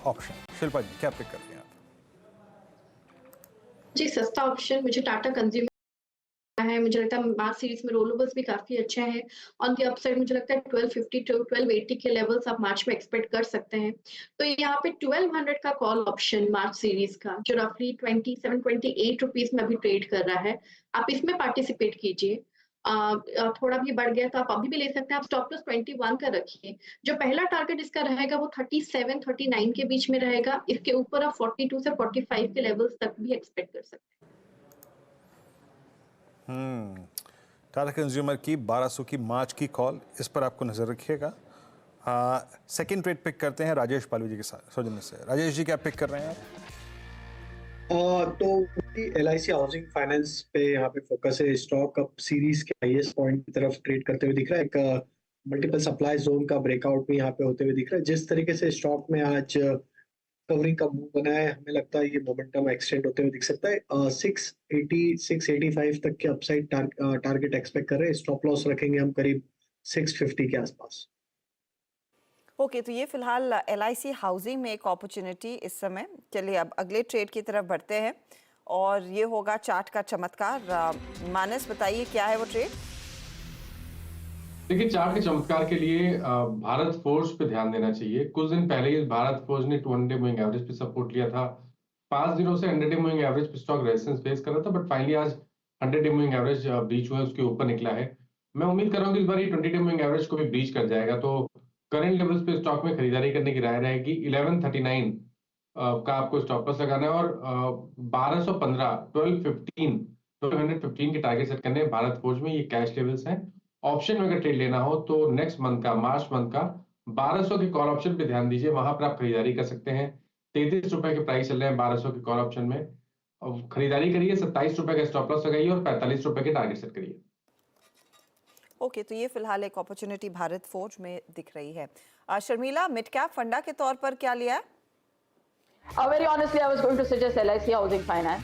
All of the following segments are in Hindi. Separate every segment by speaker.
Speaker 1: ऑप्शन। शिल्पा जी क्या पिक कर रही हैं आप?
Speaker 2: जी, सस्ता ऑप्शन मुझे टाटा कंज्यूमर है। मुझे लगता है मार्च सीरीज में रोलोवर्स भी काफ़ी अच्छा है। ऑन द अपसाइड मुझे लगता है 1250 टू 1280 के लेवल्स आप मार्च में एक्सपेक्ट कर सकते हैं। तो यहाँ पे 1200 का कॉल ऑप्शन मार्च सीरीज का जो रफली 27-28 रुपीज़ में अभी ट्रेड कर रहा है, आप इसमें पार्टिसिपेट कीजिए। थोड़ा भी बढ़ गया तो आप अभी भी ले सकते हैं। आप स्टॉप लॉस 21 का रखिए। जो पहला टारगेट इसका रहेगा वो 37-39 के बीच में रहेगा। इसके ऊपर आप 42 से 45 के लेवल्स तक भी एक्सपेक्ट कर सकते हैं।
Speaker 1: टाटा कंज्यूमर की 1200 की मार्च की कॉल, इस पर आपको नजर रखिएगा। सेकंड ट्रेड पिक करते हैं राजेश पालवी जी के साथ सौजन्य से। राजेश जी क्या पिक कर रहे हैं आप?
Speaker 3: तो LIC हाउसिंग फाइनेंस पे यहाँ पे फोकस है। स्टॉक अप सीरीज के हाईएस्ट पॉइंट की तरफ ट्रेड करते हुए दिख रहा है। एक मल्टीपल सप्लाई जोन का ब्रेकआउट भी यहाँ पे होते हुए दिख रहा है। जिस तरीके से स्टॉक में आज कवरिंग का मूव बना है, हमें लगता है ये मोमेंटम एक्सटेंड होते हुए दिख सकता है। 680-685 तक के अपसाइड टारगेट एक्सपेक्ट कर रहे हैं। स्टॉप लॉस रखेंगे हम करीब 650 के आसपास।
Speaker 4: ओके, तो ये फिलहाल LIC हाउसिंग में एक अपॉर्चुनिटी इस समय। चलिए अब अगले ट्रेड की तरफ बढ़ते हैं और ये होगा चार्ट का चमत्कार। मानस बताइए क्या है वो ट्रेड?
Speaker 5: देखिए, चार्ट के चमत्कार के लिए भारत फोर्ज पे ध्यान देना चाहिए। कुछ दिन पहले ही भारत फोर्ज ने 200 मूविंग एवरेज पे सपोर्ट लिया था। 5 दिनों से 100 मूविंग एवरेज पे स्टॉक रेजिस्टेंस फेस कर रहा था, बट फाइनली आज 100 मूविंग एवरेज ब्रीच हुआ है, उसके ऊपर निकला है। मैं उम्मीद कर रहा हूँ कि इस बार ये 20 मूविंग एवरेज को भी ब्रीच कर जाएगा, तो करंट लेवल्स पे स्टॉक में खरीदारी करने की राय रहेगी। 1139 का आपको स्टॉप लॉस लगाना है और 1215 1215 के टारगेट सेट करने हैं भारत फोर्ज में। ये कैश लेवल्स हैं। ऑप्शन में अगर ट्रेड लेना हो तो नेक्स्ट मंथ का, मार्च मंथ का 1200 के कॉल ऑप्शन पे ध्यान दीजिए। वहां पर आप खरीदारी कर सकते हैं। 33 रुपए के प्राइस चल रहे हैं 1200 के कॉल ऑप्शन में। और खरीदारी करिए, 27 रुपए का स्टॉप लॉस लगाइए और 45 रुपए के टारगेट सेट करिए।
Speaker 4: ओके, तो ये फिलहाल एक अपॉर्चुनिटी भारत फोर्ज में दिख रही है। शर्मिला, मिड कैप फंडा के तौर पर क्या लिया है?
Speaker 6: Very honestly, I was going to suggest LIC Housing Finance.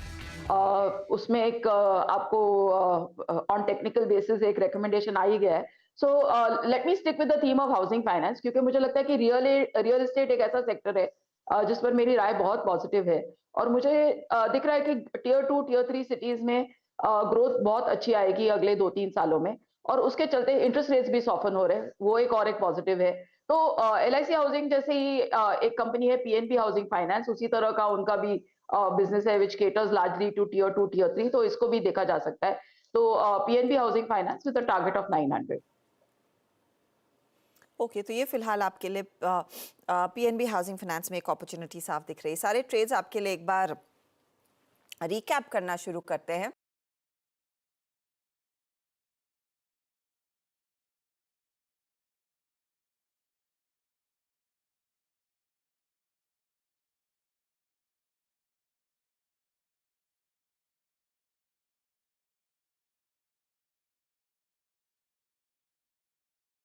Speaker 6: उसमें एक आपको ऑन टेक्निकल बेसिस एक रिकमेंडेशन आ ही गया है। So let me stick with the theme of housing finance, क्योंकि मुझे लगता है कि रियल एस्टेट एक ऐसा सेक्टर है जिस पर मेरी राय बहुत पॉजिटिव है। और मुझे दिख रहा है कि टियर 2 टियर 3 सिटीज में ग्रोथ बहुत अच्छी आएगी अगले 2-3 सालों में, और उसके चलते इंटरेस्ट रेट्स भी सॉफन हो रहे हैं, वो एक पॉजिटिव है। तो LIC हाउसिंग जैसे ही एक कंपनी है PNB हाउसिंग फाइनेंस, उसी तरह का उनका भी बिजनेस है which caters largely to tier 2 tier 3, तो इसको भी देखा जा सकता है। तो PNB housing finance with a target of 900।
Speaker 4: Okay, तो ये फिलहाल आपके लिए PNB हाउसिंग फाइनेंस में एक अपॉर्चुनिटी साफ दिख रही है। सारे ट्रेड्स आपके लिए एक बार रिकैप करना शुरू करते हैं।